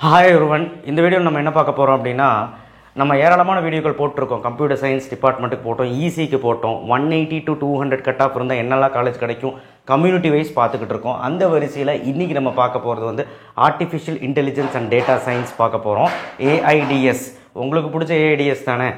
Hi everyone, இந்த வீடியோவில் நம்ம என்ன பார்க்க போகிறோம் அப்படின்னா, நம்ம ஏராளமான வீடியோக்கள் போட்டிருக்கோம். கம்ப்யூட்டர் சயின்ஸ் டிபார்ட்மெண்ட்டுக்கு போட்டோம், இசிக்கு போட்டோம். 180 to 200 கட் ஆஃப் இருந்தால் என்னெல்லாம் காலேஜ் கிடைக்கும், கம்யூனிட்டி வைஸ் பார்த்துக்கிட்டு இருக்கோம். அந்த வரிசையில் இன்றைக்கி நம்ம பார்க்க போகிறது வந்து artificial intelligence and data science பார்க்க போகிறோம். ஏஐடிஎஸ் உங்களுக்கு பிடிச்ச ஏஐடிஎஸ் தானே?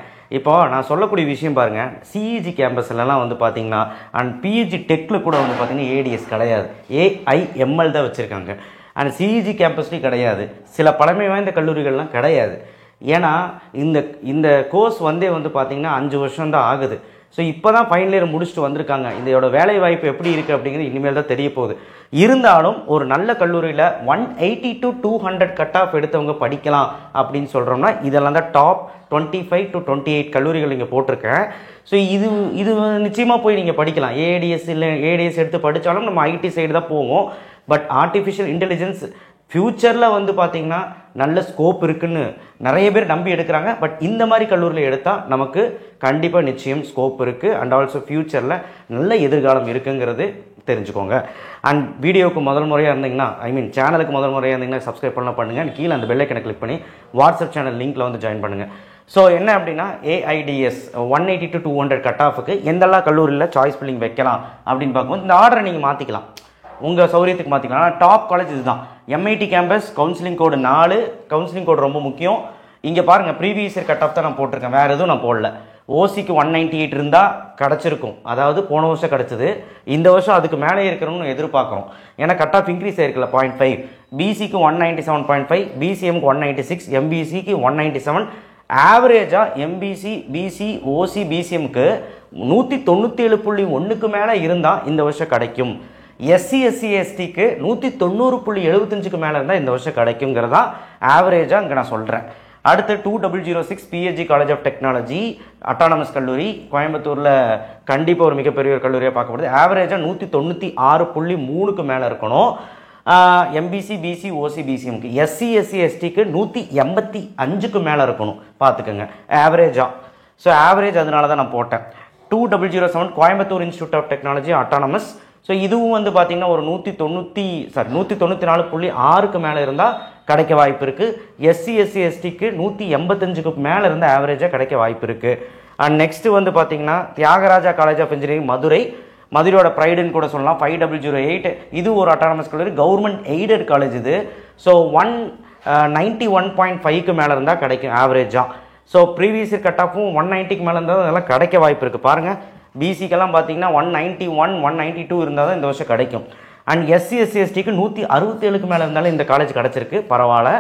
இப்போ நான் சொல்லக்கூடிய விஷயம் பாருங்கள், சிஇஜி கேம்பஸ்லலாம் வந்து பார்த்தீங்கன்னா அண்ட் பிஇஜி டெக்கில் கூட வந்து பார்த்தீங்கன்னா ஏடிஎஸ் கிடையாது, ஏஐஎம்எல் தான் வச்சுருக்காங்க. அண்ட் சிஇஜி கேம்பஸ்லேயும் கிடையாது, சில பழமை வாய்ந்த கல்லூரிகள்லாம் கிடையாது. ஏன்னா இந்த கோர்ஸ் வந்து பார்த்திங்கன்னா 5 வருஷம் தான் ஆகுது. ஸோ இப்போ தான் ஃபைனல் இயர் முடிச்சுட்டு வந்திருக்காங்க. இதோட வேலை வாய்ப்பு எப்படி இருக்குது அப்படிங்கிறது இனிமேல் தான் தெரிய போகுது. இருந்தாலும் ஒரு நல்ல கல்லூரியில் 180 to 200 கட் ஆஃப் எடுத்தவங்க படிக்கலாம் அப்படின்னு சொல்கிறோம்னா இதெல்லாம் தான் டாப் 25 to 28 கல்லூரிகள் இங்கே போட்டிருக்கேன். ஸோ இது நிச்சயமாக போய் நீங்கள் படிக்கலாம். ஏடிஎஸ் இல்லை ஏடிஎஸ் எடுத்து படித்தாலும் நம்ம ஐடி சைடு தான் போவோம். பட் ஆர்டிஃபிஷியல் இன்டெலிஜென்ஸ் ஃப்யூச்சரில் வந்து பார்த்திங்கன்னா நல்ல ஸ்கோப் இருக்குன்னு நிறைய பேர் நம்பி எடுக்கிறாங்க. பட் இந்த மாதிரி கல்லூரியில் எடுத்தால் நமக்கு கண்டிப்பாக நிச்சயம் ஸ்கோப் இருக்குது. அண்ட் ஆல்சோ ஃப்யூச்சரில் நல்ல எதிர்காலம் இருக்குங்கிறது தெரிஞ்சுக்கோங்க. அண்ட் வீடியோவுக்கு முதல் முறையாக இருந்தீங்கன்னா, சேனலுக்கு முதல் முறையாக இருந்தீங்கன்னா சப்ஸ்கிரைப் பண்ணுங்கள். கீழே அந்த பெல் ஐக்கனை கிளிக் பண்ணி வாட்ஸ்அப் சேனல் லிங்க்கில் வந்து ஜாயின் பண்ணுங்கள். ஸோ என்ன அப்படின்னா, ஏஐடிஎஸ் 180 to 200 கட் ஆஃபுக்கு எந்தெல்லாம் கல்லூரியில் சாய்ஸ் ஃபில்லிங் வைக்கலாம் அப்படின்னு பார்க்கும்போது இந்த ஆர்டரை நீங்கள் மாற்றிக்கலாம், உங்கள் சௌரியத்துக்கு மாற்றிக்கலாம். ஆனால் டாப் காலேஜ் இதுதான். எம்ஐடி கேம்பஸ் கவுன்சிலிங் கோடு 4, கவுன்சிலிங் கோடு ரொம்ப முக்கியம். இங்கே பாருங்கள், ப்ரீவியஸ் இயர் கட் ஆஃப் தான் நான் போட்டிருக்கேன், வேறு எதுவும் நான் போடல. ஓசிக்கு 198 இருந்தால் கிடச்சிருக்கும், அதாவது போன வருஷம் கிடச்சிது. இந்த வருஷம் அதுக்கு மேலே இருக்கணும்னு எதிர்பார்க்குறோம். ஏன்னா கட் ஆஃப் இன்க்ரீஸ் ஆயிருக்குல்ல 0.5. பிசிக்கு 197.5, பிசிஎம்க்கு 196, எம்பிசிக்கு 197. ஆவரேஜாக எம்பிசி, பிசி, ஓசி, பிசிஎம்க்கு 197.1க்கு மேலே இருந்தால் இந்த வருஷம் கிடைக்கும். எஸ்சி எஸ்சி எஸ்டிக்கு 190.75க்கு மேலே இருந்தால் இந்த வருஷம் கிடைக்குங்கிறதா ஆவரேஜாக இங்கே நான் சொல்கிறேன். அடுத்து 2006 PhD college of technology autonomous கல்லூரி கோயம்புத்தூரில் கண்டிப்பாக ஒரு மிகப்பெரிய ஒரு கல்லூரியாக பார்க்கப்படுது. ஆவரேஜாக 196.3க்கு மேலே இருக்கணும். எம்பிசி, பிசி, ஓசி, பிசிஎம்க்கு. எஸ்சி எஸ்சி எஸ்டிக்கு 185க்கு மேலே இருக்கணும், பார்த்துக்கோங்க ஆவரேஜாக. ஸோ ஆவரேஜ் அதனால தான் நான் போட்டேன். 2007 Coimbatore institute of technology autonomous. So இதுவும் வந்து பார்த்திங்கன்னா ஒரு 194.6க்கு மேலே இருந்தால் கிடைக்க வாய்ப்பு இருக்குது. எஸ்சி எஸ்சி எஸ்டிக்கு 185க்கு மேலே இருந்தால் ஆவரேஜாக கிடைக்க வாய்ப்பு இருக்குது. அண்ட் நெக்ஸ்ட்டு வந்து பார்த்திங்கன்னா தியாகராஜா காலேஜ் ஆஃப் இன்ஜினியரிங் மதுரையோட ப்ரைடுன்னு கூட சொல்லலாம். 5008 இது ஒரு அட்டானமஸ் கல்லூரி, கவர்மெண்ட் எய்டட் காலேஜ் இது. ஸோ 191.5க்கு மேலே இருந்தால் கிடைக்கும் ஆவரேஜாக. ஸோ ப்ரீவியஸ் இயர் கட் ஆஃபும் 190க்கு மேலே இருந்தால் அதெல்லாம் கிடைக்க வாய்ப்பு இருக்குது. பாருங்கள், பிசிக்கெல்லாம் பார்த்தீங்கன்னா 191, 192 இருந்தால் தான் இந்த வருஷம் கிடைக்கும். அண்ட் எஸ்சி எஸ்சி எஸ்டிக்கு 167க்கு மேலே இருந்தாலும் இந்த காலேஜ் கிடச்சிருக்கு, பரவாயில்ல.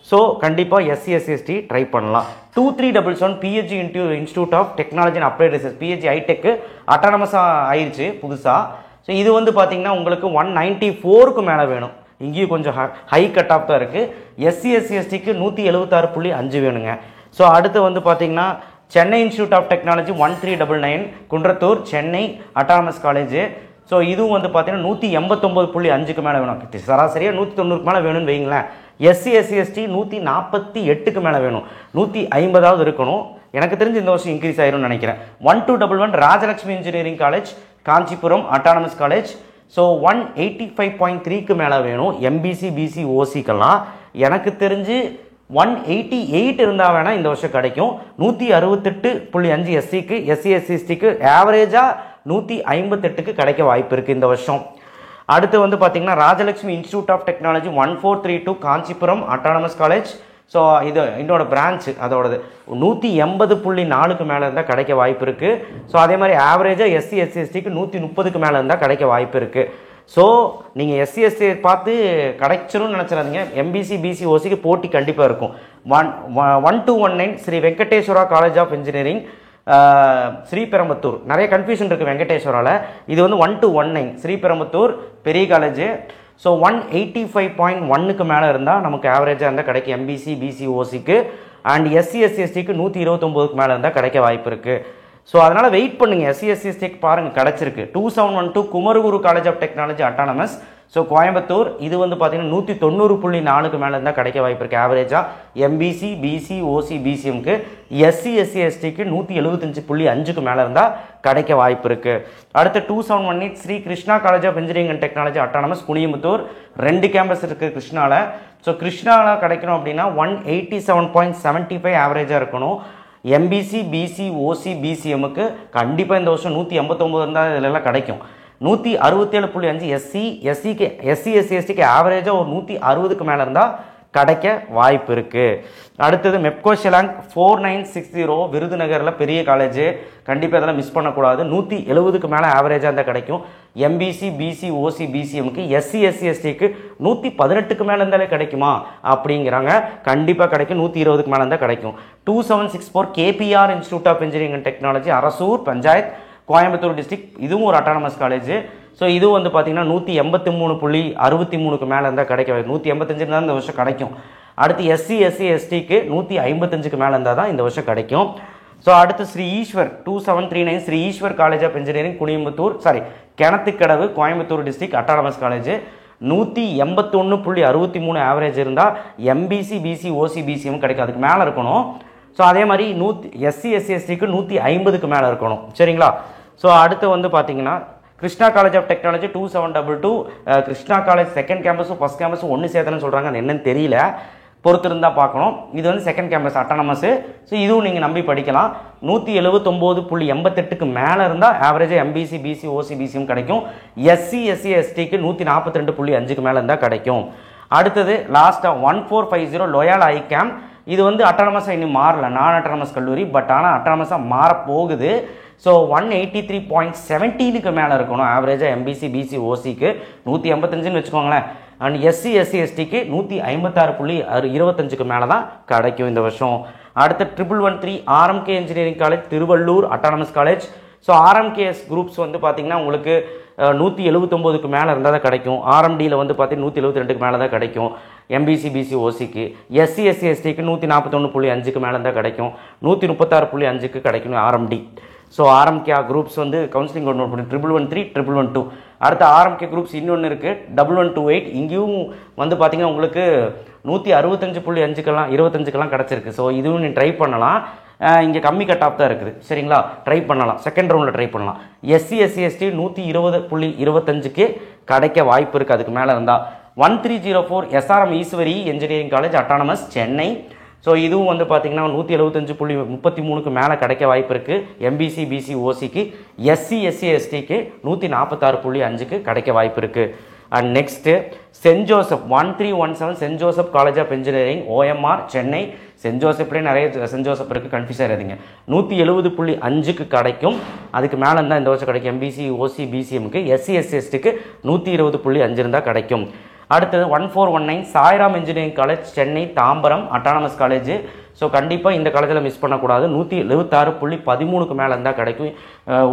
ஸோ கண்டிப்பாக எஸ்சி எஸ்சி எஸ்டி ட்ரை பண்ணலாம். 2377 PhD institute of technology and applied research PhD ஐடெக்கு அட்டானமஸாக ஆயிடுச்சு புதுசாக. ஸோ இது வந்து பார்த்தீங்கன்னா உங்களுக்கு 194க்கு மேலே வேணும். இங்கேயும் கொஞ்சம் ஹை கட் ஆஃப் தான் இருக்குது. எஸ்சி எஸ்சி எஸ்டிக்கு 176.5 வேணுங்க. ஸோ அடுத்து வந்து பார்த்தீங்கன்னா Chennai institute of technology 1399 Kundrathur Chennai autonomous college. So இதுவும் வந்து பார்த்தீங்கன்னா 189.5க்கு மேலே வேணும். சராசரியாக 190க்கு மேலே வேணும்னு வைங்களேன். எஸ்சி எஸ்சி எஸ்டி 148க்கு மேலே வேணும், 150வது இருக்கணும். எனக்கு தெரிஞ்சு இந்த வருஷம் இன்க்ரீஸ் ஆயிரும்னு நினைக்கிறேன். 1211 Rajalakshmi engineering college Kanchipuram autonomous college. So 185.3க்கு மேலே வேணும் எம்பிசி, பிசி, ஓசிக்கெல்லாம். எனக்கு தெரிஞ்சு 188 இருந்தால் வேணால் இந்த வருஷம் கிடைக்கும். 168.5 எஸ்சிக்கு, எஸ்சி எஸ்சி எஸ்டிக்கு ஆவரேஜாக 158க்கு கிடைக்க வாய்ப்பு இருக்குது இந்த வருஷம். அடுத்து வந்து பார்த்திங்கன்னா Rajalakshmi institute of technology 1432 Kanchipuram autonomous college. So இது என்னோட பிரான்ச்சு, அதோடது 180.4க்கு மேலே இருந்தால் கிடைக்க வாய்ப்பு இருக்குது. ஸோ அதே மாதிரி ஆவரேஜாக எஸ்சி எஸ்சி எஸ்டிக்கு 130க்கு மேலே இருந்தால் கிடைக்க வாய்ப்பு இருக்குது. ஸோ நீங்கள் எஸ்சி எஸ்சி பார்த்து கிடைச்சிரும்னு நினச்சிடாதீங்க. எம்பிசி, பிசி, ஓசிக்கு போட்டி கண்டிப்பாக இருக்கும். 1219 Sri Venkateswara college of engineering Sriperumbudur. நிறைய கன்ஃபியூஷன் இருக்குது வெங்கடேஸ்வராவில். இது வந்து 1219 ஸ்ரீபெரும்புத்தூர் பெரிய காலேஜ். ஸோ 185.1க்கு மேலே இருந்தால் நமக்கு ஆவரேஜாக இருந்தால் கிடைக்கும் எம்பிசி, பிசி, ஓசிக்கு. அண்ட் எஸ்சி எஸ்சி எஸ்டிக்கு 129க்கு மேலே இருந்தால் கிடைக்க வாய்ப்பு இருக்குது. ஸோ அதனால் வெயிட் பண்ணுங்கள். எஸ்சி எஸ்சி எஸ்டிக்கு பாருங்கள் கிடச்சிருக்கு. 2712 Kumaraguru college of technology autonomous. So Coimbatore இது வந்து பார்த்தீங்கன்னா 190.4க்கு மேலே இருந்தால் கிடைக்க வாய்ப்பு இருக்குது ஆவரேஜாக. எம்பிசி, பிசி, ஓசி, பிசிஎம்க்கு. எஸ்சி, எஸ்சி, எஸ்டிக்கு 175.5க்கு மேலே இருந்தால் கிடைக்க வாய்ப்பு இருக்குது. அடுத்து 2718 Sri Krishna college of engineering and technology autonomous Kuniyamuthur. 2 campus இருக்குது கிருஷ்ணாவில். ஸோ கிருஷ்ணாவில் கிடைக்கணும் அப்படின்னா 187.75 ஆவரேஜாக இருக்கணும். எம்பிசி, பிசி, ஓசி, பிசிஎம்முக்கு கண்டிப்பாக இந்த வருஷம் 189 இருந்தால் இதிலெல்லாம் கிடைக்கும். 167.5 எஸ்சி, எஸ்சி, எஸ்டிக்கு ஆவரேஜாக ஒரு 160க்கு மேலே இருந்தால் கிடைக்க வாய்ப்பு இருக்குது. அடுத்தது மெப்கோ ஷெலாங் 4960 விருதுநகரில் பெரிய காலேஜ், கண்டிப்பாக இதெல்லாம் மிஸ் பண்ணக்கூடாது. 170க்கு மேலே ஆவரேஜாக இருந்தால் கிடைக்கும். எம்பிசி, பிசி, ஓசி, பிசிஎம்க்கு. எஸ்சி, எஸ்டிக்கு 118க்கு மேலே இருந்தாலே கிடைக்குமா அப்படிங்கிறாங்க. கண்டிப்பாக கிடைக்கும். 120க்கு மேலே இருந்தால் கிடைக்கும். 2764 KPR institute of engineering and technology Arasur panchayat Coimbatore district. இதுவும் ஒரு அட்டானமஸ் காலேஜ். ஸோ இதுவும் வந்து பார்த்தீங்கன்னா 183.63க்கு மேலே இருந்தால் கிடைக்க 185 தான் இந்த வருஷம் கிடைக்கும். அடுத்து எஸ்சி, எஸ்டிக்கு 155க்கு மேலே இருந்தால் தான் இந்த வருஷம் கிடைக்கும். ஸோ அடுத்து Sri Eswar 2739 Sri Eswar college of engineering Kuniyamuthur Kinathukadavu Coimbatore district autonomous college. 181.63 average இருந்தால் எம்பிசி, பிசி, ஓசி, பிசிஎம் கிடைக்கும். அதுக்கு மேலே இருக்கணும். ஸோ அதே மாதிரி எஸ்சி, எஸ்டிக்கு 150க்கு மேலே இருக்கணும். சரிங்களா? ஸோ அடுத்து வந்து பார்த்தீங்கன்னா Krishna college of technology 2722 Krishna college second கேம்பஸும் ஃபஸ்ட் கேம்பஸும் ஒன்று சேர்த்தனு சொல்கிறாங்க. அது என்னன்னு தெரியல, பொறுத்து இருந்தால் பார்க்கணும். இது வந்து செகண்ட் கேம்பஸ் அட்டானமஸ். ஸோ இதுவும் நீங்கள் நம்பி படிக்கலாம். 179.88க்கு மேலே இருந்தால் ஆவரேஜாக எம்பிசி, பிசி, ஓசி, பிசிஎம் கிடைக்கும். எஸ்சி, எஸ்டிக்கு 142.5க்கு மேலே இருந்தால் கிடைக்கும். அடுத்தது லாஸ்ட்டாக 1450 லோயால் ஐகேம். இது வந்து அட்டானமஸாக இன்னும் மாறல, நான் அட்டானமஸ் கல்லூரி, பட் ஆனால் அட்டானமஸாக மாறப்போகுது. ஸோ 183.17க்கு மேலே இருக்கணும் ஆவரேஜாக எம்பிசி, பிசி, ஓசிக்கு. 185ன்னு வச்சுக்கோங்களேன். அண்ட் எஸ்சி, எஸ்டிக்கு 156.25க்கு மேலே தான் கிடைக்கும் இந்த வருஷம். அடுத்த 1113 RMK engineering college Tiruvallur autonomous college. So RMKs groups வந்து பார்த்தீங்கன்னா உங்களுக்கு 179க்கு மேலே இருந்தால் தான் கிடைக்கும். ஆர்எம்டியில் வந்து பார்த்தீங்கன்னா 172க்கு மேலே தான் கிடைக்கும் எம்பிசி, பிசி, ஓசிக்கு. எஸ்சி, எஸ்டிக்கு 141.5க்கு மேலே இருந்தால் கிடைக்கும். 136.5க்கு கிடைக்கும் ஆர்எம்டி. ஸோ ஆர்எம்கே குரூப்ஸ் வந்து கவுன்சிலிங் நோட் பண்ணி 1113 1112. அடுத்த ஆர்எம்கே குரூப்ஸ் இன்னொன்று இருக்குது 1128. இங்கேயும் வந்து பார்த்தீங்கன்னா உங்களுக்கு 165.5க்கெல்லாம் 25க்கெல்லாம் கிடச்சிருக்கு. ஸோ இதுவும் நீங்கள் ட்ரை பண்ணலாம். இங்கே கம்மி கட் ஆஃப் தான் இருக்குது. சரிங்களா? ட்ரை பண்ணலாம், செகண்ட் ரவுண்டில் ட்ரை பண்ணலாம். எஸ்சி, எஸ்டி 120.25க்கு கிடைக்க வாய்ப்பு இருக்குது அதுக்கு மேலே இருந்தால். 1304 SRM Eswari engineering college autonomous Chennai. So இதுவும் வந்து பார்த்தீங்கன்னா 175.33க்கு மேலே கிடைக்க வாய்ப்பு இருக்குது எம்பிசி, பிசி, ஓசிக்கு. எஸ்சி, எஸ்டிக்கு 146.5க்கு கிடைக்க வாய்ப்பு இருக்குது. And next saint Joseph 1317 saint Joseph college of engineering OMR Chennai. Saint ஜோசப்லேயே நிறைய சென்ட் ஜோசப் இருக்குது, கன்ஃபியூஸ் ஆகிடுங்க. 170.5க்கு கிடைக்கும். அதுக்கு மேலே இருந்தால் இந்த வருஷம் கிடைக்கும் எம்பிசி, ஓசி, பிசிஎம்க்கு. எஸ்சி, எஸ்டிக்கு 120.5 இருந்தால் கிடைக்கும். அடுத்தது 1419 Sairam engineering college Chennai Tambaram autonomous college. So கண்டிப்பாக இந்த காலேஜில் மிஸ் பண்ணக்கூடாது. 176.13க்கு மேலே இருந்தால் கிடைக்கும்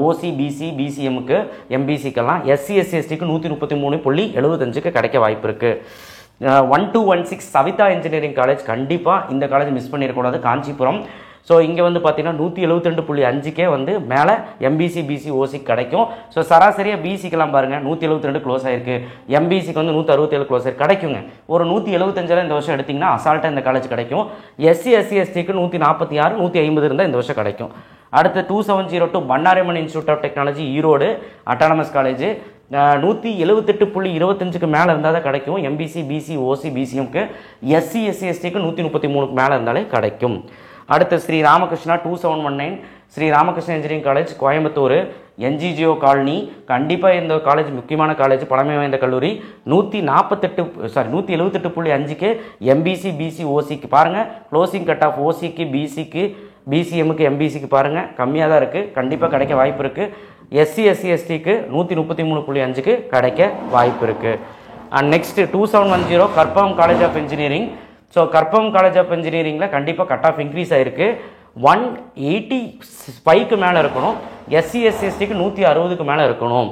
ஓசி, பிசி, பிசிஎம்முக்கு, எம்பிசிக்கெல்லாம். எஸ்சி, எஸ்டிக்கு 133.75க்கு கிடைக்க வாய்ப்பு இருக்குது. 1216 சவிதா இன்ஜினியரிங் காலேஜ். கண்டிப்பாக இந்த காலேஜ் மிஸ் பண்ணிடக்கூடாது, காஞ்சிபுரம். ஸோ இங்கே வந்து பார்த்தீங்கன்னா 172.5க்கே வந்து மேலே எம்பிசி, பிசி, ஓசிக்கு கிடைக்கும். ஸோ சராசரியாக பிசிக்கெல்லாம் பாருங்கள் 172 க்ளோஸ் ஆயிருக்கு, எம்பிசிக்கு வந்து 167 க்ளோஸ் ஆயிருக்கு, கிடைக்குங்க. ஒரு 175 இந்த வருஷம் எடுத்திங்கன்னா அசால்ட்டாக இந்த காலேஜ் கிடைக்கும். எஸ்சி, எஸ்டிக்கு 146 150 இருந்தால் இந்த வருஷம் கிடைக்கும். அடுத்து 2702 பண்டாரிமன் institute of technology Erode autonomous college. 178.25க்கு மேலே இருந்தால் தான் கிடைக்கும் எம்பிசி, பிசி, ஓசி, பிசிஎம்க்கு. எஸ்சி, எஸ்டிக்கு 133க்கு மேலே இருந்தாலே கிடைக்கும். அடுத்து Sri Ramakrishna 2719 Sri Ramakrishna engineering college Coimbatore NGGO colony. கண்டிப்பாக இந்த காலேஜ் முக்கியமான காலேஜ், பழமை வாய்ந்த கல்லூரி. 178.5க்கு எம்பிசி, பிசி, ஓசிக்கு பாருங்கள். க்ளோசிங் கட் ஆஃப் ஓசிக்கு, பிசிக்கு, பிசிஎம்முக்கு, எம்பிசிக்கு பாருங்கள் கம்மியாக தான் இருக்குது, கண்டிப்பாக கிடைக்க வாய்ப்பு இருக்குது. எஸ்சி, எஸ்டிக்கு 133.5க்கு கிடைக்க வாய்ப்பு இருக்குது. And next 2710 Karpagam college of engineering. So Karpagam college of இன்ஜினியரிங்கில் கண்டிப்பாக கட் ஆஃப் இன்க்ரீஸ் ஆகிருக்கு. 185க்கு மேலே இருக்கணும். எஸ்சி, எஸ்டிக்கு 160க்கு மேலே இருக்கணும்.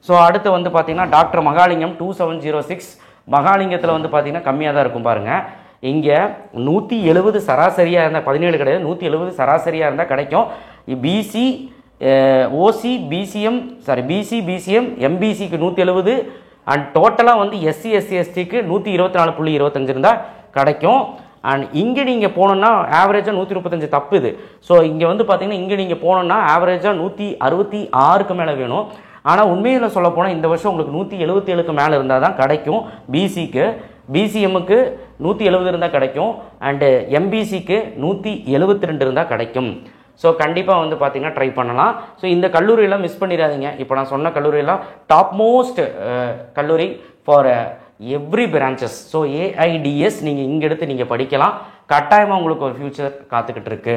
ஸோ அடுத்து வந்து பார்த்தீங்கன்னா டாக்டர் மகாலிங்கம் 2706 மகாலிங்கத்தில் வந்து பார்த்தீங்கன்னா கம்மியாக தான் இருக்கும் பாருங்கள். இங்கே 170 சராசரியாக இருந்தால் 17 கிடையாது, 170 சராசரியாக இருந்தால் கிடைக்கும். பிசி, ஓசி, பிசிஎம், பிசிஎம், எம்பிசிக்கு 170, அண்ட் டோட்டலாக வந்து எஸ்சி எஸ்சி எஸ்டிக்கு 124.25 இருந்தால் கிடைக்கும். அண்ட் இங்கே நீங்கள் போனோன்னா ஆவரேஜாக 135 தப்புது. ஸோ இங்கே வந்து பார்த்தீங்கன்னா இங்கே நீங்கள் போனோன்னா ஆவரேஜாக 166க்கு மேலே வேணும். ஆனால் உண்மையில் சொல்ல போனால் இந்த வருஷம் உங்களுக்கு 177க்கு மேலே இருந்தால் தான் கிடைக்கும். பிசிக்கு, பிசிஎம்முக்கு 170 இருந்தால் கிடைக்கும். அண்டு எம்பிசிக்கு 172 இருந்தால் கிடைக்கும். ஸோ கண்டிப்பாக வந்து பார்த்தீங்கன்னா ட்ரை பண்ணலாம். ஸோ இந்த கல்லூரியெல்லாம் மிஸ் பண்ணிடாதீங்க. இப்போ நான் சொன்ன கல்லூரியெல்லாம் டாப் மோஸ்ட் கல்லூரி for every branches. So AIDS நீங்கள் இங்கே எடுத்து நீங்கள் படிக்கலாம். கட்டாயமாக உங்களுக்கு ஒரு ஃப்யூச்சர் காத்துக்கிட்டு இருக்கு.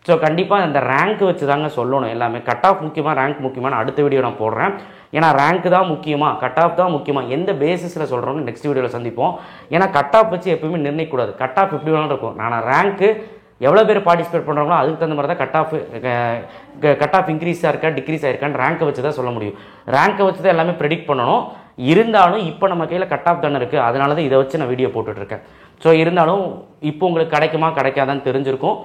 ஸோ கண்டிப்பாக இந்த ரேங்க் வச்சு தாங்க சொல்லணும் எல்லாமே. கட் ஆஃப் முக்கியமாக, ரேங்க் முக்கியமான அடுத்த வீடியோ நான் போடுறேன். ஏன்னா ரேங்க் தான் முக்கியமாக, கட் ஆஃப் தான் முக்கியமாக, எந்த பேசிஸில் சொல்கிறோன்னு நெக்ஸ்ட் வீடியோவில் சந்திப்போம். ஏன்னா கட் ஆஃப் வச்சு எப்பயுமே நிர்ணயிக்கூடாது. கட் ஆஃப் எப்படி வேணாலும் இருக்கும். நான் ரேங்க்கு எவ்வளோ பேர் பார்ட்டிசிபேட் பண்ணுறாங்களோ அதுக்கு தகுந்த மாதிரி தான் கட் ஆஃப் இன்க்ரீஸாக இருக்கா டிக்ரீஸ் ஆயிருக்கான்னு ரேங்க்கை வச்சு தான் சொல்ல முடியும். ரேங்க்கை வச்சு தான் எல்லாமே ப்ரெடிக்ட் பண்ணணும். இருந்தாலும் இப்போ நம்ம கையில் கட் ஆஃப் தானே இருக்குது. அதனால தான் இதை வச்சு நான் வீடியோ போட்டுட்ருக்கேன். ஸோ இருந்தாலும் இப்போ உங்களுக்கு கிடைக்குமா கிடைக்காதான்னு தெரிஞ்சிருக்கும்.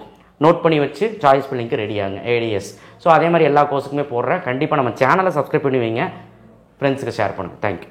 நோட் பண்ணி வச்சு சாய்ஸ் ஃபில்லிங்க்கு ரெடி ஆகுங்க ஏடிஎஸ். ஸோ அதே மாதிரி எல்லா கோர்ஸுக்குமே போடுறேன். கண்டிப்பாக நம்ம சேனலை சப்ஸ்கிரைப் பண்ணி வைங்க, ஃப்ரெண்ட்ஸுக்கு ஷேர் பண்ணுங்கள். தேங்க்யூ.